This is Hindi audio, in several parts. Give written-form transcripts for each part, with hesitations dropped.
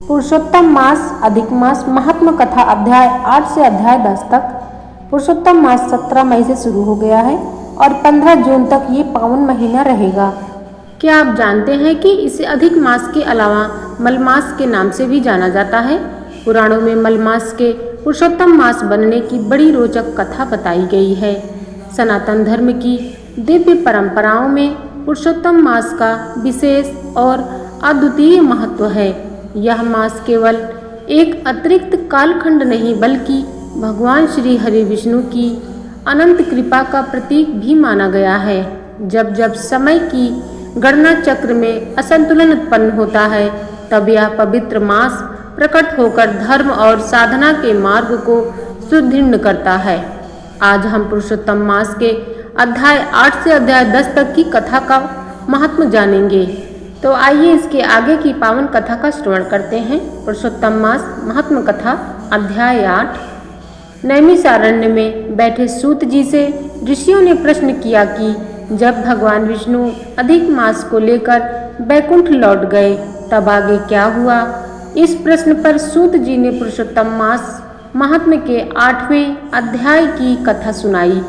पुरुषोत्तम मास अधिक मास महात्म कथा अध्याय 8 से अध्याय 10 तक। पुरुषोत्तम मास 17 मई से शुरू हो गया है और 15 जून तक ये पावन महीना रहेगा। क्या आप जानते हैं कि इसे अधिक मास के अलावा मलमास के नाम से भी जाना जाता है? पुराणों में मलमास के पुरुषोत्तम मास बनने की बड़ी रोचक कथा बताई गई है। सनातन धर्म की दिव्य परंपराओं में पुरुषोत्तम मास का विशेष और अद्वितीय महत्व है। यह मास केवल एक अतिरिक्त कालखंड नहीं बल्कि भगवान श्री हरि विष्णु की अनंत कृपा का प्रतीक भी माना गया है। जब जब समय की गणना चक्र में असंतुलन उत्पन्न होता है तब यह पवित्र मास प्रकट होकर धर्म और साधना के मार्ग को सुदृढ़ करता है। आज हम पुरुषोत्तम मास के अध्याय 8 से अध्याय 10 तक की कथा का महत्व जानेंगे। तो आइए इसके आगे की पावन कथा का श्रवण करते हैं। पुरुषोत्तम मास महात्म कथा अध्याय 8। नैमिषारण्य में बैठे सूत जी से ऋषियों ने प्रश्न किया कि जब भगवान विष्णु अधिक मास को लेकर बैकुंठ लौट गए तब आगे क्या हुआ? इस प्रश्न पर सूत जी ने पुरुषोत्तम मास महात्म्य के 8वें अध्याय की कथा सुनाई।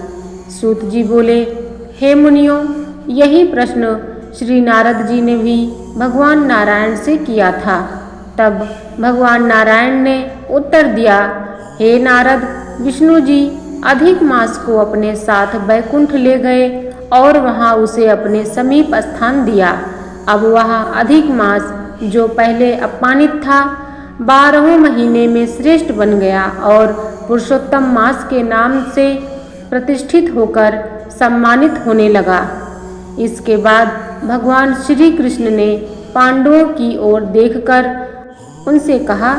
सूत जी बोले, हे मुनियों, यही प्रश्न श्री नारद जी ने भी भगवान नारायण से किया था। तब भगवान नारायण ने उत्तर दिया, हे नारद, विष्णु जी अधिक मास को अपने साथ बैकुंठ ले गए और वहां उसे अपने समीप स्थान दिया। अब वह अधिक मास जो पहले अपमानित था 12वें महीने में श्रेष्ठ बन गया और पुरुषोत्तम मास के नाम से प्रतिष्ठित होकर सम्मानित होने लगा। इसके बाद भगवान श्री कृष्ण ने पांडवों की ओर देखकर उनसे कहा,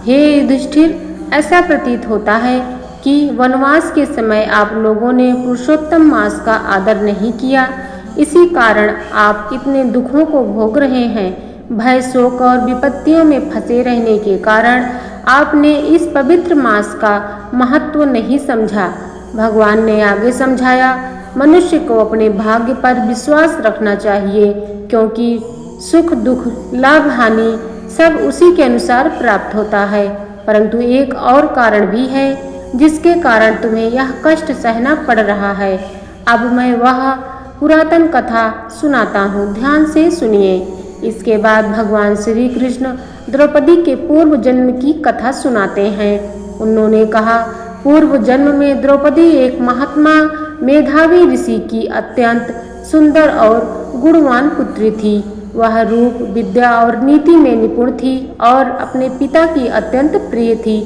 हे युधिष्ठिर, ऐसा प्रतीत होता है कि वनवास के समय आप लोगों ने पुरुषोत्तम मास का आदर नहीं किया। इसी कारण आप इतने दुखों को भोग रहे हैं। भय, शोक और विपत्तियों में फंसे रहने के कारण आपने इस पवित्र मास का महत्व नहीं समझा। भगवान ने आगे समझाया, मनुष्य को अपने भाग्य पर विश्वास रखना चाहिए क्योंकि सुख दुख लाभ हानि सब उसी के अनुसार प्राप्त होता है। परंतु एक और कारण भी है जिसके कारण तुम्हें यह कष्ट सहना पड़ रहा है। अब मैं वह पुरातन कथा सुनाता हूँ, ध्यान से सुनिए। इसके बाद भगवान श्री कृष्ण द्रौपदी के पूर्व जन्म की कथा सुनाते हैं। उन्होंने कहा, पूर्व जन्म में द्रौपदी एक महात्मा मेधावी ऋषि की अत्यंत सुंदर और गुणवान पुत्री थी। वह रूप, विद्या और नीति में निपुण थी और अपने पिता की अत्यंत प्रिय थी,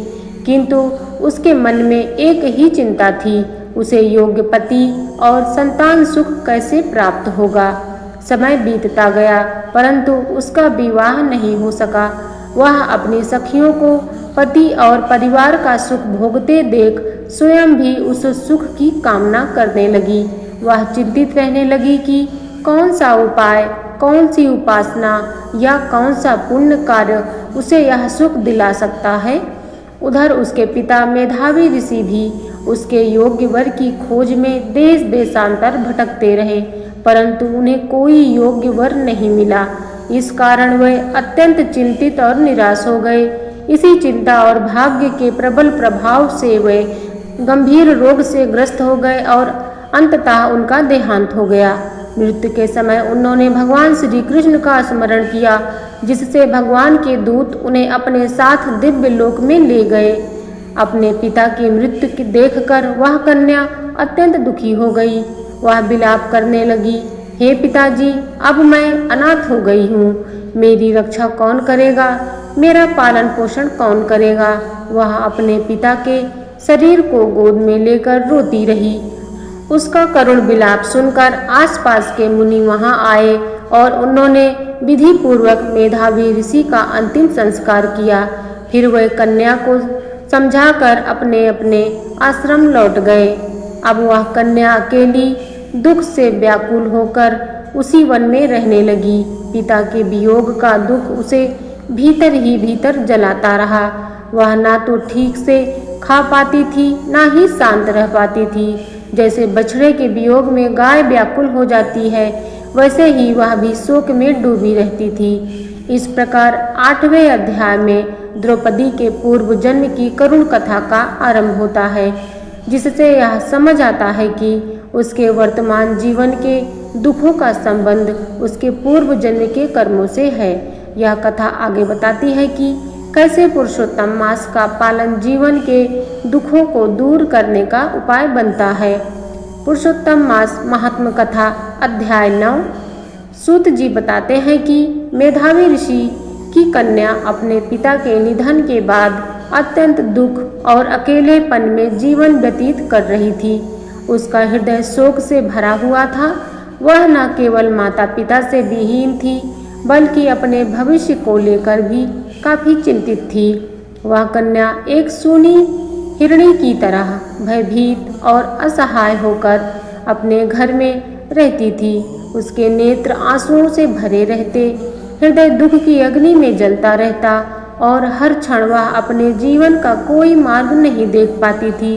किंतु उसके मन में एक ही चिंता थी, उसे योग्य पति और संतान सुख कैसे प्राप्त होगा। समय बीतता गया परंतु उसका विवाह नहीं हो सका। वह अपनी सखियों को पति और परिवार का सुख भोगते देख स्वयं भी उस सुख की कामना करने लगी। वह चिंतित रहने लगी कि कौन सा उपाय, कौन सी उपासना या कौन सा पुण्य कार्य उसे यह सुख दिला सकता है। उधर उसके पिता मेधावी ऋषि भी उसके योग्य वर की खोज में देश देशांतर भटकते रहे परंतु उन्हें कोई योग्य वर नहीं मिला। इस कारण वे अत्यंत चिंतित और निराश हो गए। इसी चिंता और भाग्य के प्रबल प्रभाव से वे गंभीर रोग से ग्रस्त हो गए और अंततः उनका देहांत हो गया। मृत्यु के समय उन्होंने भगवान श्री कृष्ण का स्मरण किया, जिससे भगवान के दूत उन्हें अपने साथ दिव्य लोक में ले गए। अपने पिता की मृत्यु देखकर वह कन्या अत्यंत दुखी हो गई। वह विलाप करने लगी, हे पिताजी, अब मैं अनाथ हो गई हूँ। मेरी रक्षा कौन करेगा? मेरा पालन पोषण कौन करेगा? वह अपने पिता के शरीर को गोद में लेकर रोती रही। उसका करुण विलाप सुनकर आसपास के मुनि वहां आए और उन्होंने विधि पूर्वक मेधावी ऋषि का अंतिम संस्कार किया। फिर वह कन्या को समझाकर अपने अपने आश्रम लौट गए। अब वह कन्या अकेली दुख से व्याकुल होकर उसी वन में रहने लगी। पिता के वियोग का दुख उसे भीतर ही भीतर जलाता रहा। वह ना तो ठीक से खा पाती थी ना ही शांत रह पाती थी। जैसे बछड़े के वियोग में गाय व्याकुल हो जाती है वैसे ही वह भी शोक में डूबी रहती थी। इस प्रकार 8वें अध्याय में द्रौपदी के पूर्व जन्म की करुण कथा का आरंभ होता है, जिससे यह समझ आता है कि उसके वर्तमान जीवन के दुखों का संबंध उसके पूर्व जन्म के कर्मों से है। यह कथा आगे बताती है कि कैसे पुरुषोत्तम मास का पालन जीवन के दुखों को दूर करने का उपाय बनता है। पुरुषोत्तम मास महात्म कथा अध्याय 9। सूत जी बताते हैं कि मेधावी ऋषि की कन्या अपने पिता के निधन के बाद अत्यंत दुख और अकेलेपन में जीवन व्यतीत कर रही थी। उसका हृदय शोक से भरा हुआ था। वह न केवल माता पिता से विहीन थी, बल्कि अपने भविष्य को लेकर भी काफी चिंतित थी। वह कन्या एक सूनी हिरणी की तरह भयभीत और असहाय होकर अपने घर में रहती थी। उसके नेत्र आंसुओं से भरे रहते, हृदय दुख की अग्नि में जलता रहता और हर क्षण वह अपने जीवन का कोई मार्ग नहीं देख पाती थी।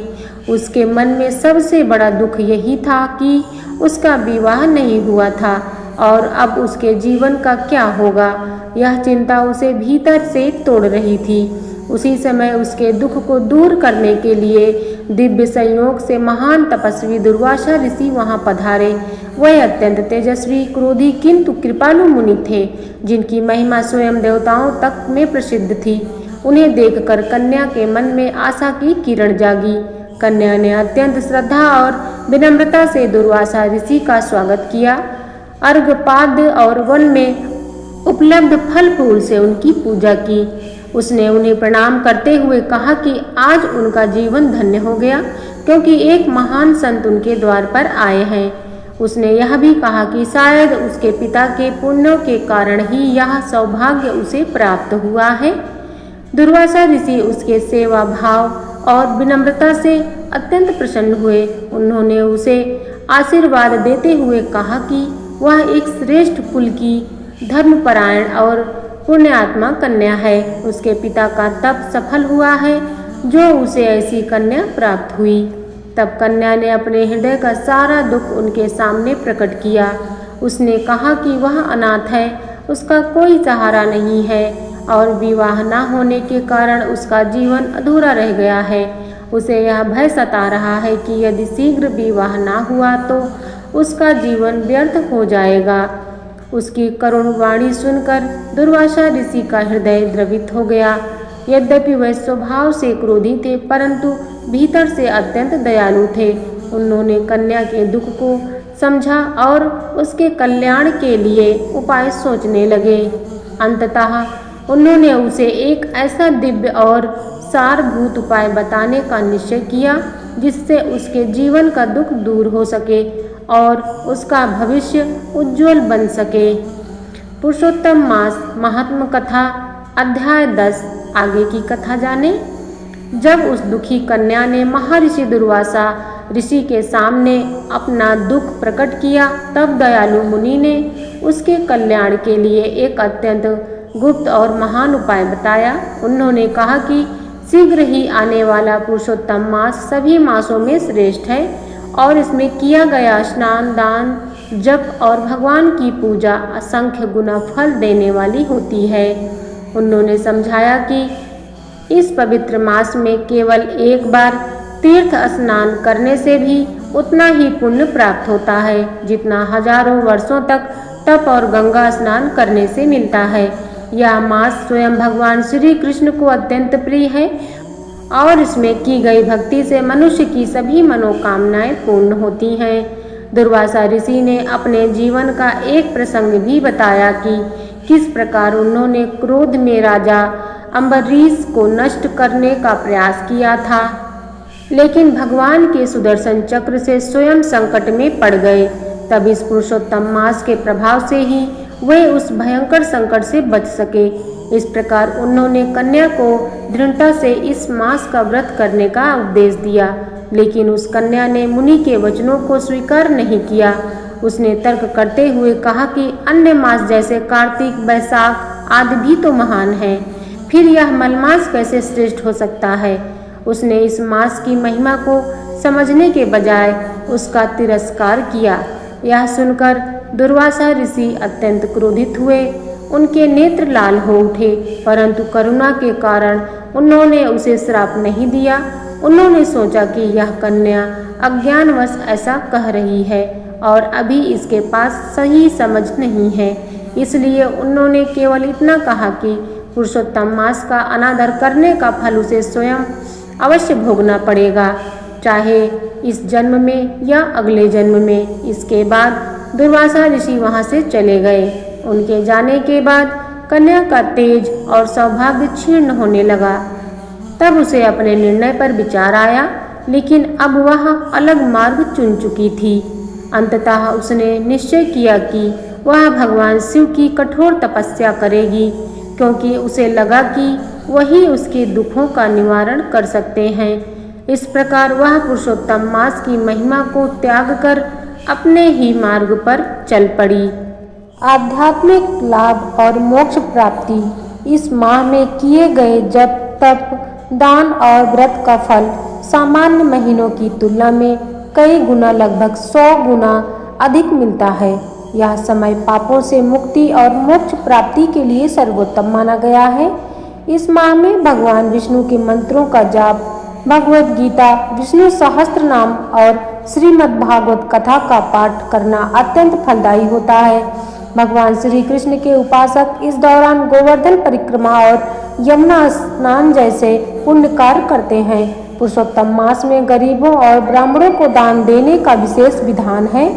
उसके मन में सबसे बड़ा दुख यही था कि उसका विवाह नहीं हुआ था और अब उसके जीवन का क्या होगा। यह चिंता उसे भीतर से तोड़ रही थी। उसी समय उसके दुख को दूर करने के लिए दिव्य संयोग से महान तपस्वी दुर्वासा ऋषि वहां पधारे। वह अत्यंत तेजस्वी, क्रोधी किंतु कृपालु मुनि थे, जिनकी महिमा स्वयं देवताओं तक में प्रसिद्ध थी। उन्हें देखकर कन्या के मन में आशा की किरण जागी। कन्या ने अत्यंत श्रद्धा और विनम्रता से दुर्वासा ऋषि का स्वागत किया। अर्घपाद्य और वन में उपलब्ध फल फूल से उनकी पूजा की। उसने उन्हें प्रणाम करते हुए कहा कि आज उनका जीवन धन्य हो गया, क्योंकि एक महान संत उनके द्वार पर आए हैं। उसने यह भी कहा कि शायद उसके पिता के पुण्यों के कारण ही यह सौभाग्य उसे प्राप्त हुआ है। दुर्वासा ऋषि उसके सेवा भाव और विनम्रता से अत्यंत प्रसन्न हुए। उन्होंने उसे आशीर्वाद देते हुए कहा कि वह एक श्रेष्ठ कुल की धर्मपरायण और पुण्यात्मा कन्या है। उसके पिता का तप सफल हुआ है, जो उसे ऐसी कन्या प्राप्त हुई। तब कन्या ने अपने हृदय का सारा दुख उनके सामने प्रकट किया। उसने कहा कि वह अनाथ है, उसका कोई सहारा नहीं है और विवाह न होने के कारण उसका जीवन अधूरा रह गया है। उसे यह भय सता रहा है कि यदि शीघ्र विवाह न हुआ तो उसका जीवन व्यर्थ हो जाएगा। उसकी करुण वाणी सुनकर दुर्वासा ऋषि का हृदय द्रवित हो गया। यद्यपि वह स्वभाव से क्रोधी थे, परंतु भीतर से अत्यंत दयालु थे। उन्होंने कन्या के दुख को समझा और उसके कल्याण के लिए उपाय सोचने लगे। अंततः उन्होंने उसे एक ऐसा दिव्य और सारभूत उपाय बताने का निश्चय किया, जिससे उसके जीवन का दुख दूर हो सके और उसका भविष्य उज्जवल बन सके। पुरुषोत्तम मास महात्म कथा अध्याय 10। आगे की कथा जाने। जब उस दुखी कन्या ने महर्षि दुर्वासा ऋषि के सामने अपना दुख प्रकट किया, तब दयालु मुनि ने उसके कल्याण के लिए एक अत्यंत गुप्त और महान उपाय बताया। उन्होंने कहा कि शीघ्र ही आने वाला पुरुषोत्तम मास सभी मासों में श्रेष्ठ है और इसमें किया गया स्नान, दान, जप और भगवान की पूजा असंख्य गुना फल देने वाली होती है। उन्होंने समझाया कि इस पवित्र मास में केवल एक बार तीर्थ स्नान करने से भी उतना ही पुण्य प्राप्त होता है, जितना हजारों वर्षों तक तप और गंगा स्नान करने से मिलता है। यह मास स्वयं भगवान श्री कृष्ण को अत्यंत प्रिय है और इसमें की गई भक्ति से मनुष्य की सभी मनोकामनाएं पूर्ण होती हैं। दुर्वासा ऋषि ने अपने जीवन का एक प्रसंग भी बताया कि किस प्रकार उन्होंने क्रोध में राजा अम्बरीश को नष्ट करने का प्रयास किया था, लेकिन भगवान के सुदर्शन चक्र से स्वयं संकट में पड़ गए। तब इस पुरुषोत्तम मास के प्रभाव से ही वे उस भयंकर संकट से बच सके। इस प्रकार उन्होंने कन्या को दृढ़ता से इस मास का व्रत करने का उपदेश दिया, लेकिन उस कन्या ने मुनि के वचनों को स्वीकार नहीं किया। उसने तर्क करते हुए कहा कि अन्य मास जैसे कार्तिक, वैशाख आदि भी तो महान हैं, फिर यह मलमास कैसे श्रेष्ठ हो सकता है। उसने इस मास की महिमा को समझने के बजाय उसका तिरस्कार किया। यह सुनकर दुर्वासा ऋषि अत्यंत क्रोधित हुए। उनके नेत्र लाल हो उठे, परंतु करुणा के कारण उन्होंने उसे श्राप नहीं दिया। उन्होंने सोचा कि यह कन्या अज्ञानवश ऐसा कह रही है और अभी इसके पास सही समझ नहीं है, इसलिए उन्होंने केवल इतना कहा कि पुरुषोत्तम मास का अनादर करने का फल उसे स्वयं अवश्य भोगना पड़ेगा, चाहे इस जन्म में या अगले जन्म में। इसके बाद दुर्वासा ऋषि वहाँ से चले गए। उनके जाने के बाद कन्या का तेज और सौभाग्य क्षीण होने लगा। तब उसे अपने निर्णय पर विचार आया, लेकिन अब वह अलग मार्ग चुन चुकी थी। अंततः उसने निश्चय किया कि वह भगवान शिव की कठोर तपस्या करेगी, क्योंकि उसे लगा कि वही उसके दुखों का निवारण कर सकते हैं। इस प्रकार वह पुरुषोत्तम मास की महिमा को त्याग कर अपने ही मार्ग पर चल पड़ी। आध्यात्मिक लाभ और मोक्ष प्राप्ति। इस माह में किए गए जप, तप, दान और व्रत का फल सामान्य महीनों की तुलना में कई गुना, लगभग 100 गुना अधिक मिलता है। यह समय पापों से मुक्ति और मोक्ष प्राप्ति के लिए सर्वोत्तम माना गया है। इस माह में भगवान विष्णु के मंत्रों का जाप, भगवद गीता, विष्णु सहस्त्र नाम और श्रीमद् भागवत कथा का पाठ करना अत्यंत फलदायी होता है। भगवान श्री कृष्ण के उपासक इस दौरान गोवर्धन परिक्रमा और यमुना स्नान जैसे पुण्य कार्य करते हैं। पुरुषोत्तम मास में गरीबों और ब्राह्मणों को दान देने का विशेष विधान है।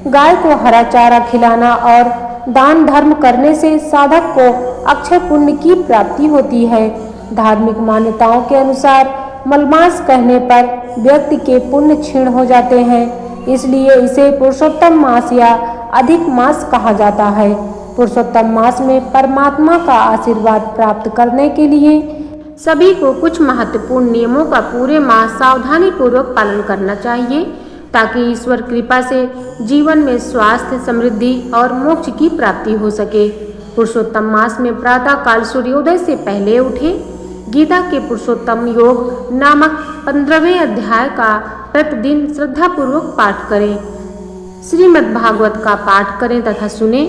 गाय को हरा चारा खिलाना और दान धर्म करने से साधक को अक्षय पुण्य की प्राप्ति होती है। धार्मिक मान्यताओं के अनुसार मलमास कहने पर व्यक्ति के पुण्य क्षीण हो जाते हैं, इसलिए इसे पुरुषोत्तम मास या अधिक मास कहा जाता है। पुरुषोत्तम मास में परमात्मा का आशीर्वाद प्राप्त करने के लिए सभी को कुछ महत्वपूर्ण नियमों का पूरे माह सावधानी पूर्वक पालन करना चाहिए, ताकि ईश्वर कृपा से जीवन में स्वास्थ्य, समृद्धि और मोक्ष की प्राप्ति हो सके। पुरुषोत्तम मास में प्रातः काल सूर्योदय से पहले उठें। गीता के पुरुषोत्तम योग नामक 15वें अध्याय का प्रतिदिन श्रद्धापूर्वक पाठ करें। श्रीमद् भागवत का पाठ करें तथा सुने।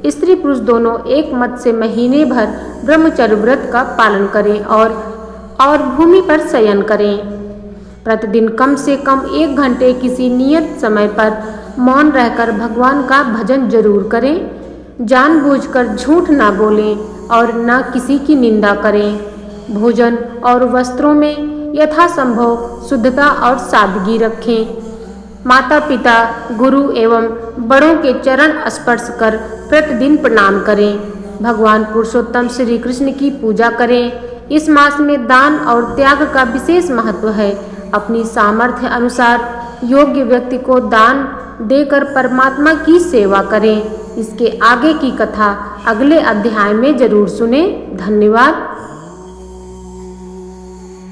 स्त्री पुरुष दोनों एक मत से महीने भर ब्रह्मचर्य व्रत का पालन करें और भूमि पर शयन करें। प्रतिदिन कम से कम 1 घंटे किसी नियत समय पर मौन रहकर भगवान का भजन जरूर करें। जानबूझकर झूठ ना बोलें और न किसी की निंदा करें। भोजन और वस्त्रों में यथासंभव शुद्धता और सादगी रखें। माता पिता, गुरु एवं बड़ों के चरण स्पर्श कर प्रतिदिन प्रणाम करें। भगवान पुरुषोत्तम श्री कृष्ण की पूजा करें। इस मास में दान और त्याग का विशेष महत्व है। अपनी सामर्थ्य अनुसार योग्य व्यक्ति को दान देकर परमात्मा की सेवा करें। इसके आगे की कथा अगले अध्याय में जरूर सुनें। धन्यवाद।